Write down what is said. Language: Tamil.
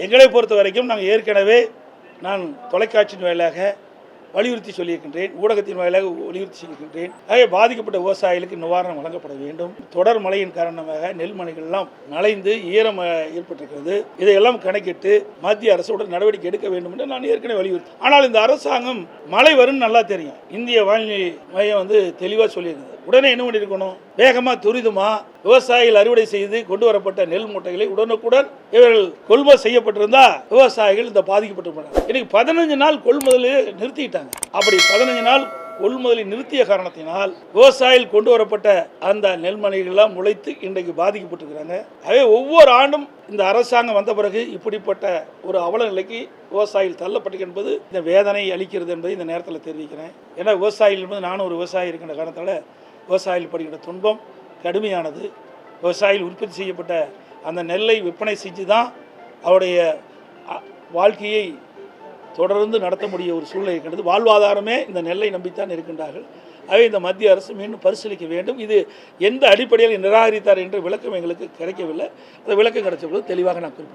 எங்களை பொறுத்த வரைக்கும் நாங்கள் ஏற்கனவே நான் தொலைக்காட்சியின் வாயிலாக வலியுறுத்தி சொல்லியிருக்கின்றேன், ஊடகத்தின் வாயிலாக வலியுறுத்தி சொல்லியிருக்கின்றேன். ஆகவே பாதிக்கப்பட்ட விவசாயிகளுக்கு நிவாரணம் வழங்கப்பட வேண்டும். தொடர் மழையின் காரணமாக நெல் மணிகள்லாம் நனைந்து ஈரம் ஏற்பட்டிருக்கிறது. இதையெல்லாம் கணக்கிட்டு மத்திய அரசுடன் நடவடிக்கை எடுக்க வேண்டும் என்று நான் ஏற்கனவே வலியுறுத்தி. ஆனால் இந்த அரசாங்கம் மழை வரும்னு நல்லா தெரியும். இந்திய வானிலை மையம் தெளிவாக சொல்லியிருக்குது. உடனே என்ன பண்ணியிருக்கணும், வேகமாக துரிதமாக விவசாயிகள் அறுவடை செய்து கொண்டு வரப்பட்ட நெல் மூட்டைகளை உடனுக்குடன் இவர்கள் கொள்முதல் செய்யப்பட்டிருந்தா விவசாயிகள் இந்த பாதிக்கப்பட்டிருப்பாங்க. இன்னைக்கு 15 நாள் கொள்முதலை நிறுத்திட்டாங்க. அப்படி 15 நாள் கொள்முதலை நிறுத்திய காரணத்தினால் விவசாயிகள் கொண்டு வரப்பட்ட அந்த நெல்மணிகள்லாம் முளைத்து இன்றைக்கு பாதிக்கப்பட்டிருக்கிறாங்க. ஆகவே ஒவ்வொரு ஆண்டும் இந்த அரசாங்கம் வந்த பிறகு இப்படிப்பட்ட ஒரு அவல நிலைக்கு விவசாயிகள் தள்ளப்பட்டு என்பது இந்த வேதனை அளிக்கிறது என்பதை இந்த நேரத்தில் தெரிவிக்கிறேன். ஏன்னா விவசாயிகள் என்பது நானும் ஒரு விவசாயி இருக்கின்ற காரணத்தால் விவசாயிகள் படுகின்ற துன்பம் கடுமையானது. விவசாயிகள் உற்பத்தி செய்யப்பட்ட அந்த நெல்லை விற்பனை செஞ்சு தான் அவருடைய வாழ்க்கையை தொடர்ந்து நடத்த முடிய ஒரு சூழ்நிலை இருக்கின்றது. வாழ்வாதாரமே இந்த நெல்லை நம்பித்தான் இருக்கின்றார்கள். ஆகவே இந்த மத்திய அரசு மீண்டும் பரிசீலிக்க வேண்டும். இது எந்த அடிப்படையில் நிராகரித்தார் என்ற விளக்கம் எங்களுக்கு கிடைக்கவில்லை. அந்த விளக்கம் கிடைச்ச போது தெளிவாக நான் குறிப்பிட்டேன்.